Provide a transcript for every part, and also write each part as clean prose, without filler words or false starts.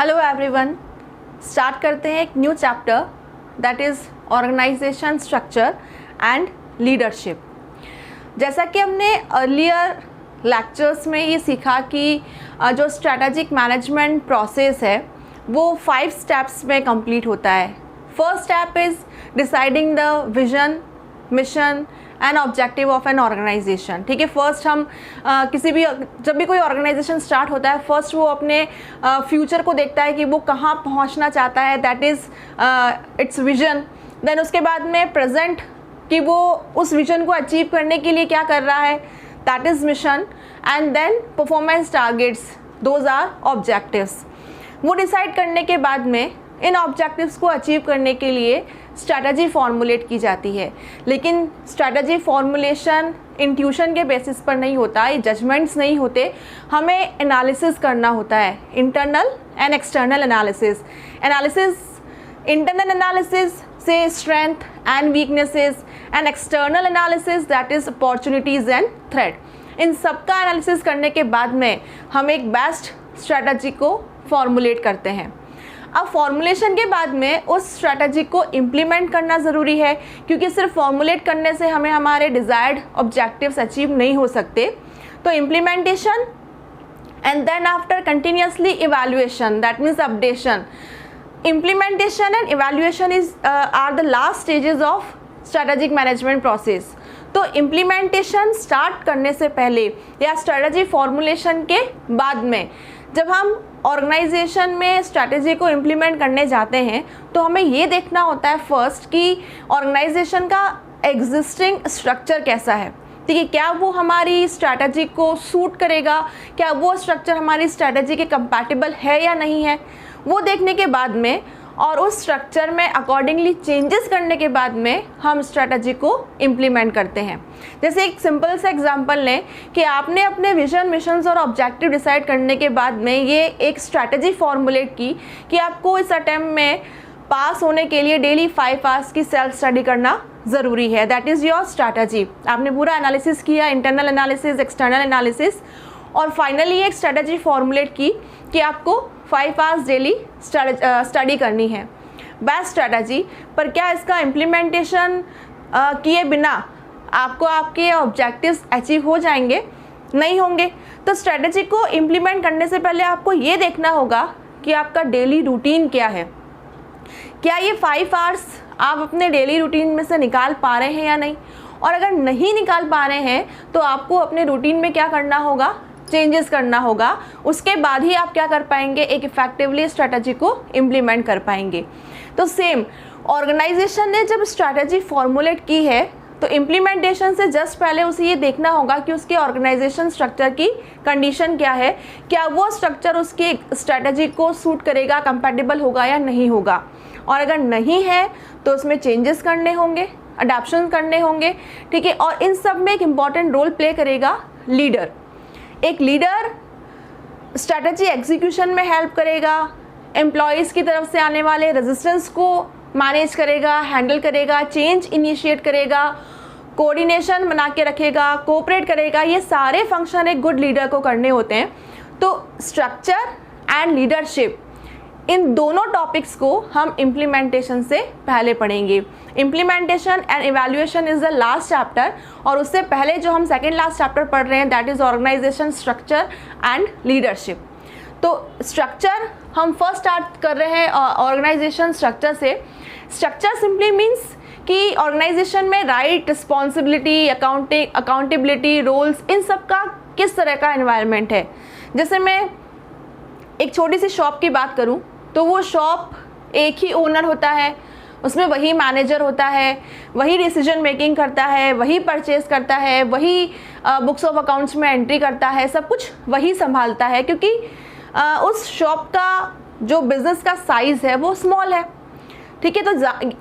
Hello everyone, start करते हैं एक new chapter that is organisation structure and leadership. जैसा कि हमने अर्लियर लेक्चर्स में ये सीखा कि जो स्ट्रैटेजिक मैनेजमेंट प्रोसेस है वो 5 स्टेप्स में कंप्लीट होता है। First step is deciding the vision, mission and objective of an organisation. ठीक है, फर्स्ट हम जब भी कोई ऑर्गेनाइजेशन स्टार्ट होता है, फर्स्ट वो अपने फ्यूचर को देखता है कि वो कहाँ पहुँचना चाहता है, that is its vision. Then उसके बाद में प्रेजेंट कि वो उस विजन को अचीव करने के लिए क्या कर रहा है, that is mission. And then performance targets, those are objectives. वो डिसाइड करने के बाद में इन ऑब्जेक्टिव्स को अचीव करने के लिए स्ट्रैटेजी फॉर्मुलेट की जाती है। लेकिन स्ट्रैटेजी फॉर्मुलेशन इंट्यूशन के बेसिस पर नहीं होता, ये जजमेंट्स नहीं होते, हमें एनालिसिस करना होता है, internal and external analysis. Internal analysis से strength and weaknesses and external analysis that is opportunities and threat. इन सब का एनालिसिस करने के बाद में हम एक बेस्ट स्ट्रैटेजी को फॉर्मुलेट करते हैं। अब फॉर्मुलेशन के बाद में उस स्ट्रैटेजी को इम्प्लीमेंट करना ज़रूरी है, क्योंकि सिर्फ फॉर्मुलेट करने से हमें हमारे डिज़ायर्ड ऑब्जेक्टिव्स अचीव नहीं हो सकते। तो implementation and then after continuously evaluation, that means updation. Implementation and evaluation is are the last stages of strategic management process. तो इम्प्लीमेंटेशन स्टार्ट करने से पहले या स्ट्रैटेजी फॉर्मुलेशन के बाद में जब हम ऑर्गेनाइजेशन में स्ट्रैटेजी को इम्प्लीमेंट करने जाते हैं तो हमें ये देखना होता है फर्स्ट कि ऑर्गेनाइजेशन का एग्जिस्टिंग स्ट्रक्चर कैसा है। ठीक है, क्या वो हमारी स्ट्रैटेजी को सूट करेगा, क्या वो स्ट्रक्चर हमारी स्ट्रैटेजी के कंपैटिबल है या नहीं है, वो देखने के बाद में और उस स्ट्रक्चर में अकॉर्डिंगली चेंजेस करने के बाद में हम स्ट्रैटेजी को इम्प्लीमेंट करते हैं। जैसे एक सिंपल सा एग्जांपल लें कि आपने अपने विजन, मिशंस और ऑब्जेक्टिव डिसाइड करने के बाद में ये एक स्ट्रैटेजी फॉर्मुलेट की कि आपको इस अटेम्प्ट में पास होने के लिए डेली 5 आवर्स की सेल्फ स्टडी करना ज़रूरी है। That is your strategy. आपने पूरा एनालिसिस किया, इंटरनल एनालिसिस, एक्सटर्नल एनालिसिस, और फाइनली एक स्ट्रैटेजी फॉर्मुलेट की कि आपको 5 आवर्स डेली स्टडी करनी है। बेस्ट स्ट्रैटेजी, पर क्या इसका इम्प्लीमेंटेशन किए बिना आपको आपके ऑब्जेक्टिव्स अचीव हो जाएंगे? नहीं होंगे। तो स्ट्रैटेजी को इम्प्लीमेंट करने से पहले आपको ये देखना होगा कि आपका डेली रूटीन क्या है। क्या ये 5 आवर्स आप अपने डेली रूटीन में से निकाल पा रहे हैं या नहीं, और अगर नहीं निकाल पा रहे हैं तो आपको अपने रूटीन में क्या करना होगा, चेंजेस करना होगा। उसके बाद ही आप क्या कर पाएंगे, एक इफेक्टिवली स्ट्रैटेजी को इम्प्लीमेंट कर पाएंगे। तो सेम ऑर्गेनाइजेशन ने जब स्ट्रैटेजी फॉर्मुलेट की है तो इम्प्लीमेंटेशन से जस्ट पहले उसे ये देखना होगा कि उसके ऑर्गेनाइजेशन स्ट्रक्चर की कंडीशन क्या है, क्या वो स्ट्रक्चर उसकी स्ट्रैटेजी को सूट करेगा, कंपैटिबल होगा या नहीं होगा, और अगर नहीं है तो उसमें चेंजेस करने होंगे, अडैप्शन करने होंगे। ठीक है, और इन सब में एक इम्पॉर्टेंट रोल प्ले करेगा लीडर। एक लीडर स्ट्रैटेजी एग्जीक्यूशन में हेल्प करेगा, एम्प्लॉयज़ की तरफ से आने वाले रेजिस्टेंस को मैनेज करेगा, हैंडल करेगा, चेंज इनिशिएट करेगा, कोऑर्डिनेशन बना के रखेगा, कोऑपरेट करेगा। ये सारे फंक्शन एक गुड लीडर को करने होते हैं। तो स्ट्रक्चर एंड लीडरशिप, इन दोनों टॉपिक्स को हम इम्प्लीमेंटेशन से पहले पढ़ेंगे। Implementation and evaluation is the last chapter, और उससे पहले जो हम सेकेंड लास्ट चैप्टर पढ़ रहे हैं that is organisation structure and leadership. तो स्ट्रक्चर हम फर्स्ट स्टार्ट कर रहे हैं ऑर्गेनाइजेशन स्ट्रक्चर से। स्ट्रक्चर सिंपली मीन्स कि ऑर्गेनाइजेशन में राइट, रिस्पॉन्सिबिलिटी, अकाउंटेबिलिटी, रोल्स, इन सब का किस तरह का एनवायरनमेंट है। जैसे मैं एक छोटी सी शॉप की बात करूं तो वो शॉप एक ही ओनर होता है, उसमें वही मैनेजर होता है, वही डिसीजन मेकिंग करता है, वही परचेज करता है, वही बुक्स ऑफ अकाउंट्स में एंट्री करता है, सब कुछ वही संभालता है, क्योंकि उस शॉप का जो बिज़नेस का साइज़ है वो स्मॉल है। ठीक है, तो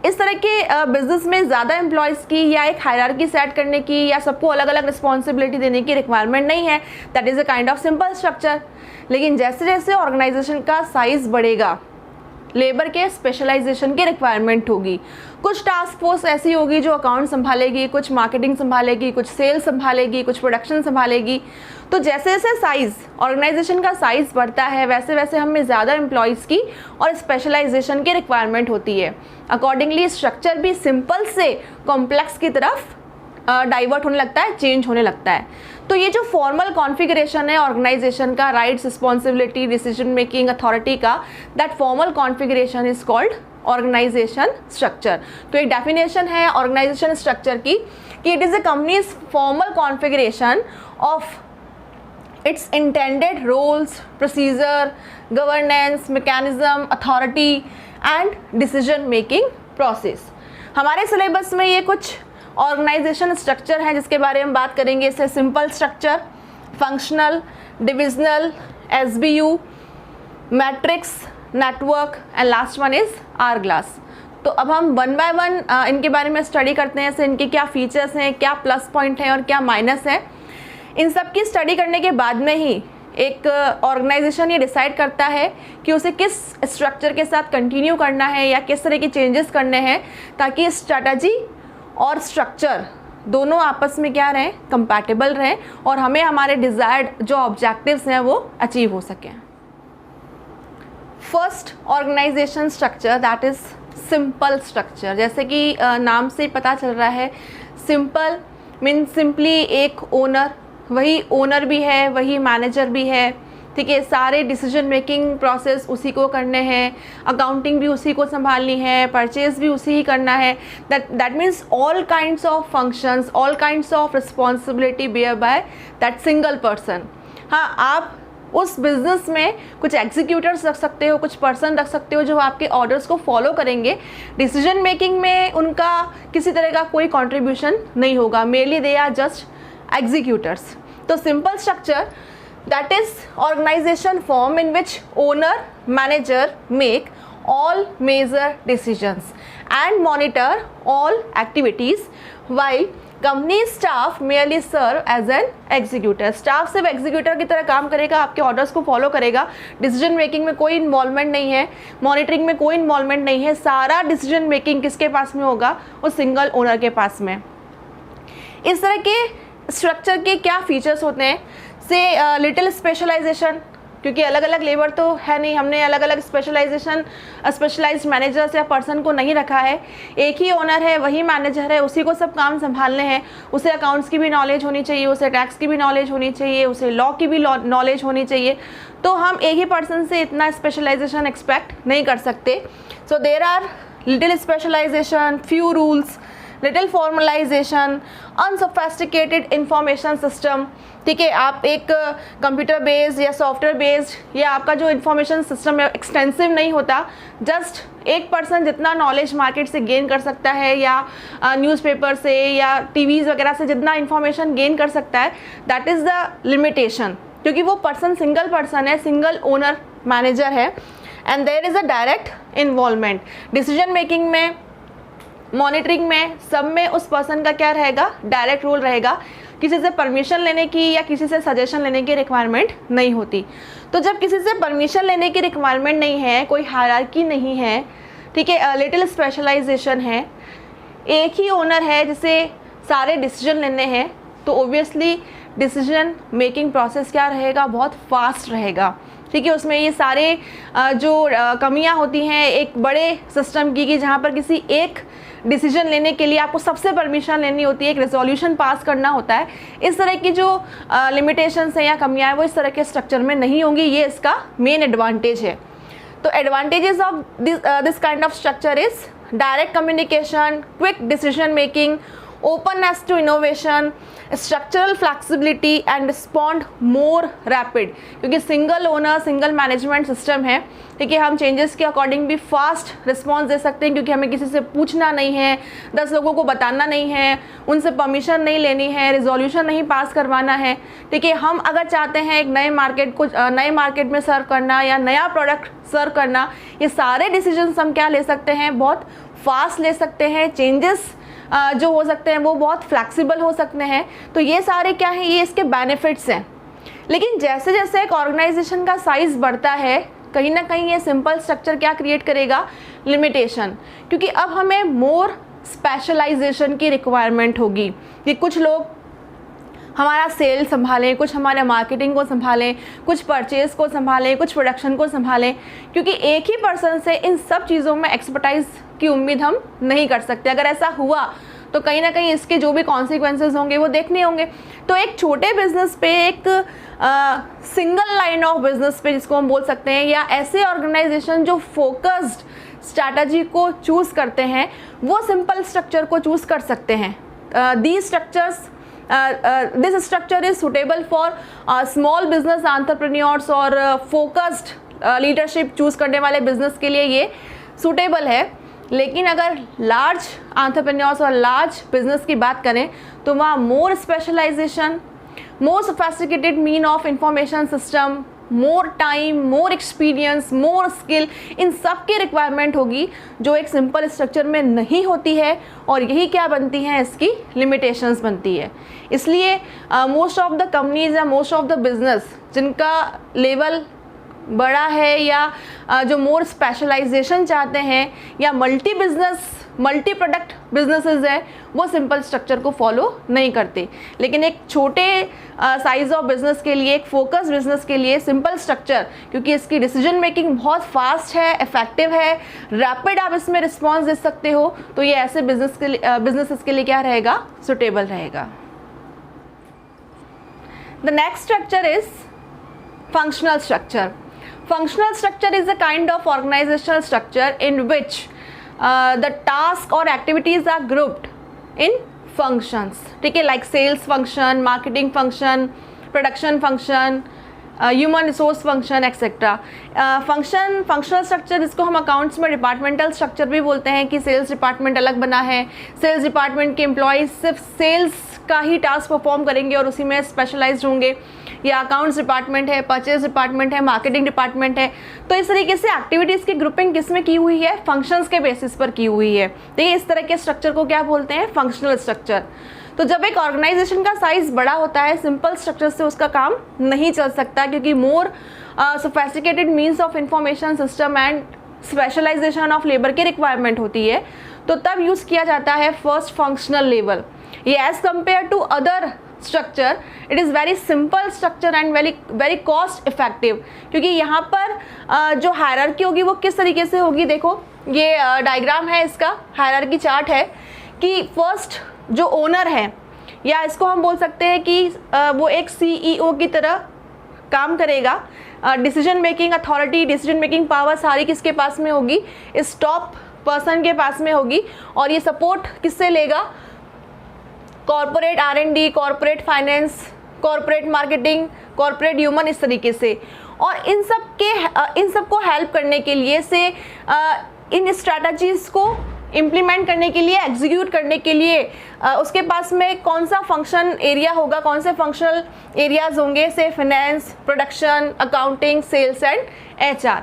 इस तरह के बिज़नेस में ज़्यादा एम्प्लॉयज़ की या एक हायरार्की सेट करने की या सबको अलग अलग रिस्पॉन्सिबिलिटी देने की रिक्वायरमेंट नहीं है। That is a kind of simple structure. लेकिन जैसे जैसे ऑर्गेनाइजेशन का साइज़ बढ़ेगा लेबर के स्पेशलाइजेशन की रिक्वायरमेंट होगी। कुछ टास्क फोर्स ऐसी होगी जो अकाउंट संभालेगी, कुछ मार्केटिंग संभालेगी, कुछ सेल्स संभालेगी, कुछ प्रोडक्शन संभालेगी। तो जैसे जैसे साइज़, ऑर्गेनाइजेशन का साइज़ बढ़ता है, वैसे वैसे हमें ज़्यादा एम्प्लॉयज़ की और स्पेशलाइजेशन की रिक्वायरमेंट होती है। अकॉर्डिंगली स्ट्रक्चर भी सिंपल से कॉम्प्लेक्स की तरफ डाइवर्ट होने लगता है, चेंज होने लगता है। तो ये जो फॉर्मल कॉन्फ़िगरेशन है ऑर्गेनाइजेशन का, rights, responsibility, decision making, authority का, that formal configuration is called organisation structure. तो एक डेफिनेशन है ऑर्गेनाइजेशन स्ट्रक्चर की कि it is a company's formal configuration of its intended roles, procedure, governance, mechanism, authority and decision making process. हमारे syllabus में ये कुछ ऑर्गेनाइजेशन स्ट्रक्चर है जिसके बारे में बात करेंगे। इससे simple structure, functional, divisional, SBU, matrix, network and last one is hourglass. तो अब हम वन बाय वन इनके बारे में स्टडी करते हैं। इनके क्या फीचर्स हैं, क्या प्लस पॉइंट हैं और क्या माइनस है। इन सब की स्टडी करने के बाद में ही एक ऑर्गेनाइजेशन ये डिसाइड करता है कि उसे किस स्ट्रक्चर के साथ कंटिन्यू करना है या किस तरह के चेंजेस करने हैं ताकि स्ट्रैटेजी और स्ट्रक्चर दोनों आपस में क्या रहें, कंपैटिबल रहें और हमें हमारे डिज़ायर्ड जो ऑब्जेक्टिव्स हैं वो अचीव हो सकें। First organisation structure that is simple structure. जैसे कि नाम से पता चल रहा है, सिंपल मीन सिंपली एक ओनर, वही ओनर भी है, वही मैनेजर भी है, ठीक है। सारे डिसीजन मेकिंग प्रोसेस उसी को करने हैं, अकाउंटिंग भी उसी को संभालनी है, परचेज भी उसी ही करना है। That means all kinds of functions, all kinds of responsibility bear by that single person. हाँ, आप उस बिज़नेस में कुछ एग्जीक्यूटर्स रख सकते हो, कुछ पर्सन रख सकते हो जो आपके ऑर्डर्स को फॉलो करेंगे। डिसीजन मेकिंग में उनका किसी तरह का कोई कंट्रीब्यूशन नहीं होगा, mainly they are just executors. तो simple structure that is organization form in which owner, manager make all major decisions and monitor all activities while company staff merely serve as an executor। staff सिर्फ executor की तरह काम करेगा, आपके orders को follow करेगा, decision making में कोई involvement नहीं है, monitoring में कोई involvement नहीं है। सारा decision making किसके पास में होगा? उस single owner के पास में। इस तरह के स्ट्रक्चर के क्या फीचर्स होते हैं? से लिटिल स्पेशलाइजेशन, क्योंकि अलग अलग लेबर तो है नहीं, हमने अलग अलग स्पेशलाइज्ड मैनेजर्स या पर्सन को नहीं रखा है। एक ही ओनर है, वही मैनेजर है, उसी को सब काम संभालने हैं। उसे अकाउंट्स की भी नॉलेज होनी चाहिए, उसे टैक्स की भी नॉलेज होनी चाहिए, उसे लॉ की भी नॉलेज होनी चाहिए। तो हम एक ही पर्सन से इतना स्पेशलाइजेशन एक्सपेक्ट नहीं कर सकते। So there are little specialisation, few rules, little formalisation, unsophisticated information system, ठीक है। आप एक कंप्यूटर बेस्ड या सॉफ्टवेयर बेस्ड या आपका जो इंफॉर्मेशन सिस्टम है एक्सटेंसिव नहीं होता। जस्ट एक पर्सन जितना नॉलेज मार्केट से गेन कर सकता है या न्यूज़पेपर से या टीवीज़ वगैरह से जितना इंफॉर्मेशन गेन कर सकता है, दैट इज़ द लिमिटेशन, क्योंकि वो पर्सन सिंगल पर्सन है, सिंगल ओनर मैनेजर है and there is a direct involvement. Decision making में, मॉनिटरिंग में, सब में उस पर्सन का क्या रहेगा? डायरेक्ट रोल रहेगा। किसी से परमिशन लेने की या किसी से सजेशन लेने की रिक्वायरमेंट नहीं होती। तो जब किसी से परमिशन लेने की रिक्वायरमेंट नहीं है, कोई हायरार्की नहीं है, ठीक है, लिटिल स्पेशलाइजेशन है, एक ही ओनर है जिसे सारे डिसीजन लेने हैं, तो ओबियसली डिसीजन मेकिंग प्रोसेस क्या रहेगा? बहुत फास्ट रहेगा, ठीक है। उसमें ये सारे जो कमियां होती हैं एक बड़े सिस्टम की, कि जहाँ पर किसी एक डिसीजन लेने के लिए आपको सबसे परमिशन लेनी होती है, एक रेजोल्यूशन पास करना होता है। इस तरह की जो लिमिटेशंस हैं या कमियां हैं वो इस तरह के स्ट्रक्चर में नहीं होंगी। ये इसका मेन एडवांटेज है। तो advantages of this kind of structure is direct communication, quick decision making, openness to innovation, structural flexibility and respond more rapid, क्योंकि single owner, single management system है, ठीक है। हम चेंजेस के अकॉर्डिंग भी फास्ट रिस्पॉन्स दे सकते हैं, क्योंकि हमें किसी से पूछना नहीं है, 10 लोगों को बताना नहीं है, उनसे परमिशन नहीं लेनी है, रिजोल्यूशन नहीं पास करवाना है, ठीक है। हम अगर चाहते हैं एक नए मार्केट में सर्व करना या नया प्रोडक्ट सर्व करना, ये सारे डिसीजंस हम क्या ले सकते हैं? बहुत फास्ट ले सकते हैं। चेंजेस जो हो सकते हैं वो बहुत फ्लैक्सिबल हो सकते हैं। तो ये सारे क्या हैं? ये इसके बेनिफिट्स हैं। लेकिन जैसे जैसे एक ऑर्गेनाइजेशन का साइज़ बढ़ता है कहीं ना कहीं ये सिंपल स्ट्रक्चर क्या क्रिएट करेगा, लिमिटेशन, क्योंकि अब हमें मोर स्पेशलाइजेशन की रिक्वायरमेंट होगी कि कुछ लोग हमारा सेल संभालें, कुछ हमारे मार्केटिंग को संभालें, कुछ परचेज को संभालें, कुछ प्रोडक्शन को संभालें, क्योंकि एक ही पर्सन से इन सब चीज़ों में एक्सपर्टाइज की उम्मीद हम नहीं कर सकते। अगर ऐसा हुआ तो कहीं ना कहीं इसके जो भी कॉन्सिक्वेंसेज होंगे वो देखने होंगे। तो एक छोटे बिजनेस पे, एक सिंगल लाइन ऑफ बिजनेस पे जिसको हम बोल सकते हैं, या ऐसे ऑर्गेनाइजेशन जो फोकस्ड स्ट्रैटेजी को चूज़ करते हैं, वो सिंपल स्ट्रक्चर को चूज़ कर सकते हैं। This structure is suitable for small business entrepreneurs और फोकस्ड लीडरशिप चूज़ करने वाले बिजनेस के लिए ये सूटेबल है। लेकिन अगर लार्ज एंटरप्रेन्योर्स और लार्ज बिजनेस की बात करें तो वहाँ more specialisation, more sophisticated mean of information system, more time, more experience, more skill, इन सब की रिक्वायरमेंट होगी जो एक सिंपल स्ट्रक्चर में नहीं होती है, और यही क्या बनती हैं, इसकी लिमिटेशंस बनती है। इसलिए मोस्ट ऑफ द कंपनीज या मोस्ट ऑफ द बिजनेस जिनका लेवल बड़ा है, या जो मोर स्पेशलाइजेशन चाहते हैं, या मल्टी प्रोडक्ट बिजनेसेस है, वो सिंपल स्ट्रक्चर को फॉलो नहीं करते। लेकिन एक छोटे साइज ऑफ बिजनेस के लिए, एक फोकस बिजनेस के लिए सिंपल स्ट्रक्चर, क्योंकि इसकी डिसीजन मेकिंग बहुत फास्ट है, इफेक्टिव है, रैपिड आप इसमें रिस्पॉन्स दे सकते हो, तो ये ऐसे बिजनेसेस के लिए क्या रहेगा, सुटेबल रहेगा। The next structure is functional structure. Functional structure is a kind of organizational structure in which the task or activities are grouped in functions. ठीक है, like sales function, marketing function, production function, human resource function etcetera. Functional structure, जिसको हम accounts में departmental structure भी बोलते हैं, कि sales department अलग बना है, सेल्स डिपार्टमेंट के एम्प्लॉयज़ सिर्फ सेल्स का ही टास्क परफॉर्म करेंगे और उसी में स्पेशलाइज्ड होंगे, या अकाउंट्स डिपार्टमेंट है, परचेज डिपार्टमेंट है, मार्केटिंग डिपार्टमेंट है. तो इस तरीके से एक्टिविटीज़ की ग्रुपिंग किस में की हुई है, फंक्शंस के बेसिस पर की हुई है. तो ये इस तरह के स्ट्रक्चर को क्या बोलते हैं, फंक्शनल स्ट्रक्चर. तो जब एक ऑर्गेनाइजेशन का साइज बड़ा होता है, सिंपल स्ट्रक्चर से उसका काम नहीं चल सकता, क्योंकि more sophisticated means of information system and specialisation of labour की रिक्वायरमेंट होती है. तो तब यूज़ किया जाता है फर्स्ट फंक्शनल लेवल. ये as compare to other structure it is very simple structure and very cost effective, क्योंकि यहाँ पर जो हायरार्की होगी वो किस तरीके से होगी. देखो ये डायग्राम है, इसका हायरार्की चार्ट है कि फर्स्ट जो ओनर है, या इसको हम बोल सकते हैं कि वो एक CEO की तरह काम करेगा. Decision making authority, decision making power सारी किसके पास में होगी, इस टॉप पर्सन के पास में होगी. और ये सपोर्ट किससे लेगा, corporate R&D, corporate finance, corporate marketing, corporate human, इस तरीके से. और इन सब को हेल्प करने के लिए से इन स्ट्रैटेजीज़ को इम्प्लीमेंट करने के लिए, एग्जीक्यूट करने के लिए उसके पास में कौन सा फंक्शन एरिया होगा, कौन से फंक्शनल एरियाज होंगे, से finance, production, accounting, sales and HR.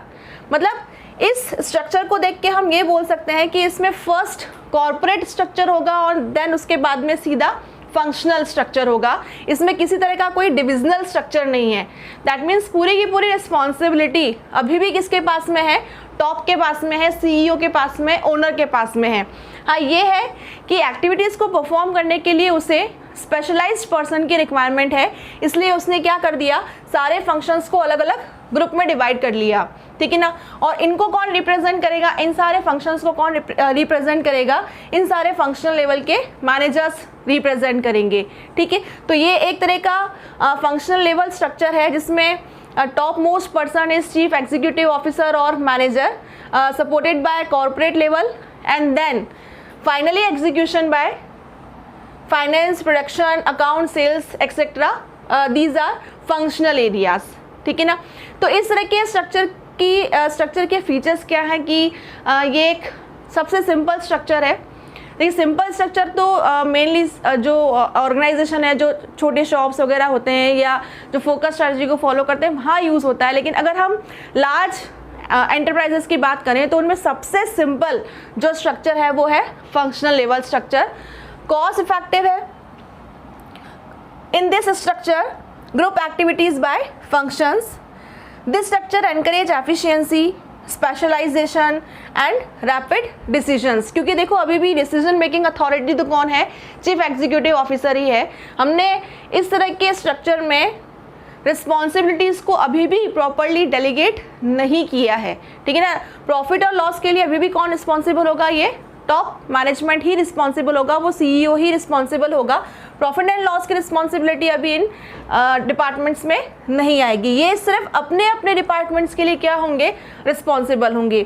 मतलब इस स्ट्रक्चर को देख के हम ये बोल सकते हैं कि इसमें फर्स्ट कॉर्पोरेट स्ट्रक्चर होगा और देन उसके बाद में सीधा फंक्शनल स्ट्रक्चर होगा. इसमें किसी तरह का कोई डिविजनल स्ट्रक्चर नहीं है. दैट मीन्स पूरी की पूरी रिस्पॉन्सिबिलिटी अभी भी किसके पास में है, टॉप के पास में है, CEO के पास में, ओनर के पास में है. हाँ, ये है कि एक्टिविटीज़ को परफॉर्म करने के लिए उसे स्पेशलाइज्ड पर्सन की रिक्वायरमेंट है, इसलिए उसने क्या कर दिया, सारे फंक्शंस को अलग अलग ग्रुप में डिवाइड कर लिया. ठीक है ना. और इनको कौन रिप्रेजेंट करेगा, इन सारे फंक्शंस को कौन रिप्रेजेंट करेगा, इन सारे फंक्शनल लेवल के मैनेजर्स रिप्रेजेंट करेंगे. ठीक है. तो ये एक तरह का फंक्शनल लेवल स्ट्रक्चर है जिसमें top most person is chief executive officer और manager, supported by corporate level, and then finally execution by finance, production, account, sales etcetera. These are functional areas. ठीक है ना. तो इस तरह के स्ट्रक्चर के फीचर्स क्या हैं कि ये एक सबसे सिंपल स्ट्रक्चर है. देखिए सिंपल स्ट्रक्चर तो मेनली जो ऑर्गेनाइजेशन है, जो छोटे शॉप्स वगैरह होते हैं या जो फोकस स्ट्रैटेजी को फॉलो करते हैं, वहाँ यूज़ होता है. लेकिन अगर हम लार्ज एंटरप्राइजेस की बात करें तो उनमें सबसे सिंपल जो स्ट्रक्चर है वो है functional level structure. Cost effective है. In this structure group activities by functions. This structure encourage efficiency, specialisation and rapid decisions, क्योंकि देखो अभी भी डिसीजन मेकिंग अथॉरिटी तो कौन है, चीफ एग्जीक्यूटिव ऑफिसर ही है। हमने इस तरह के स्ट्रक्चर में रिस्पॉन्सिबिलिटीज़ को अभी भी प्रॉपरली डेलीगेट नहीं किया है, ठीक है ना। प्रॉफिट और लॉस के लिए अभी भी कौन रिस्पॉन्सिबल होगा, ये टॉप मैनेजमेंट ही रिस्पॉन्सिबल होगा, वो सीईओ ही रिस्पॉन्सिबल होगा। प्रॉफिट एंड लॉस की रिस्पॉन्सिबिलिटी अभी इन डिपार्टमेंट्स में नहीं आएगी, ये सिर्फ अपने अपने डिपार्टमेंट्स के लिए क्या होंगे, रिस्पॉन्सिबल होंगे।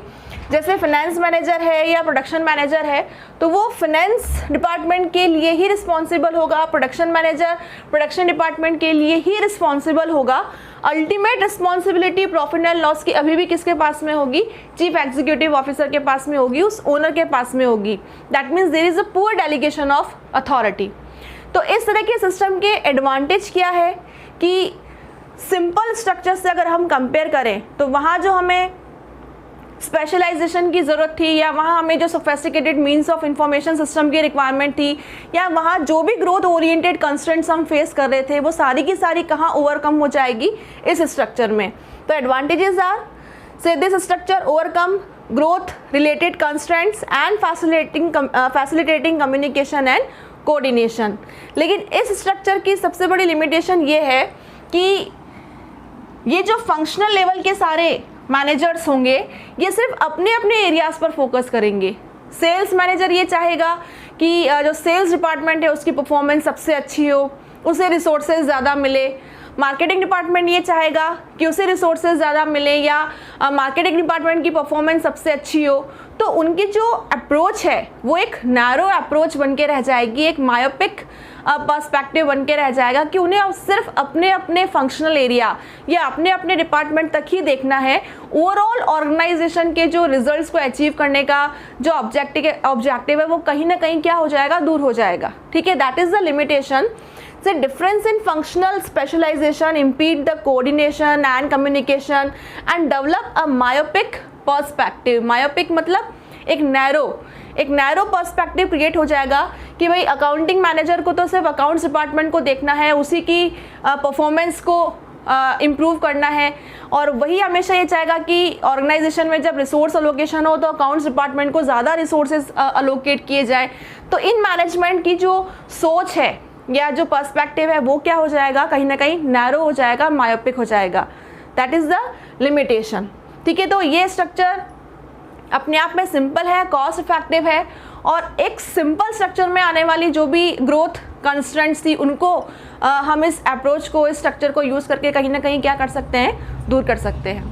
जैसे फाइनेंस मैनेजर है या प्रोडक्शन मैनेजर है तो वो फाइनेंस डिपार्टमेंट के लिए ही रिस्पॉन्सिबल होगा, प्रोडक्शन मैनेजर प्रोडक्शन डिपार्टमेंट के लिए ही रिस्पॉन्सिबल होगा। Ultimate responsibility profit and loss की अभी भी किसके पास में होगी, चीफ एग्जीक्यूटिव ऑफिसर के पास में होगी, उस ओनर के पास में होगी। That means there is a poor delegation of authority. तो इस तरह के सिस्टम के एडवांटेज क्या है कि सिंपल स्ट्रक्चर से अगर हम कंपेयर करें तो वहाँ जो हमें स्पेशलाइजेशन की ज़रूरत थी या वहाँ हमें जो sophisticated means of information system की रिक्वायरमेंट थी या वहाँ जो भी ग्रोथ ओरिएंटेड कंस्ट्रेंट्स हम फेस कर रहे थे वो सारी की सारी कहाँ ओवरकम हो जाएगी, इस स्ट्रक्चर में। तो एडवांटेजेस आर से this structure overcome growth related constraints and facilitating communication and coordination. लेकिन इस स्ट्रक्चर की सबसे बड़ी लिमिटेशन ये है कि ये जो फंक्शनल लेवल के सारे मैनेजर्स होंगे ये सिर्फ अपने अपने एरियाज़ पर फोकस करेंगे। सेल्स मैनेजर ये चाहेगा कि जो सेल्स डिपार्टमेंट है उसकी परफॉर्मेंस सबसे अच्छी हो, उसे रिसोर्सेज ज़्यादा मिले। मार्केटिंग डिपार्टमेंट ये चाहेगा कि उसे रिसोर्सेज ज़्यादा मिले या मार्केटिंग डिपार्टमेंट की परफॉर्मेंस सबसे अच्छी हो। तो उनकी जो अप्रोच है वो एक नैरो अप्रोच बन के रह जाएगी, एक मायोपिक पर्सपेक्टिव बन के रह जाएगा कि उन्हें सिर्फ अपने अपने फंक्शनल एरिया या अपने अपने डिपार्टमेंट तक ही देखना है। ओवरऑल ऑर्गेनाइजेशन के जो रिजल्ट्स को अचीव करने का जो ऑब्जेक्टिव है वो कहीं ना कहीं क्या हो जाएगा, दूर हो जाएगा, ठीक है। That is the limitation. The difference in functional specialization impede the coordination and communication and develop a myopic perspective। myopic मतलब एक नैरो पर्सपेक्टिव क्रिएट हो जाएगा कि भाई अकाउंटिंग मैनेजर को तो सिर्फ अकाउंट्स डिपार्टमेंट को देखना है, उसी की परफॉर्मेंस को इम्प्रूव करना है। और वही हमेशा ये चाहेगा कि ऑर्गेनाइजेशन में जब रिसोर्स अलोकेशन हो तो अकाउंट्स डिपार्टमेंट को ज़्यादा रिसोर्सेज अलोकेट किए जाए। तो इन मैनेजमेंट की जो सोच है या जो पर्सपेक्टिव है वो क्या हो जाएगा, कहीं ना कहीं नैरो हो जाएगा, मायोपिक हो जाएगा। दैट इज़ द लिमिटेशन, ठीक है। तो ये स्ट्रक्चर अपने आप में सिंपल है, कॉस्ट इफेक्टिव है और एक सिंपल स्ट्रक्चर में आने वाली जो भी ग्रोथ कंस्ट्रेंट्स थी उनको हम इस अप्रोच को, इस स्ट्रक्चर को यूज़ करके कहीं ना कहीं क्या कर सकते हैं, दूर कर सकते हैं।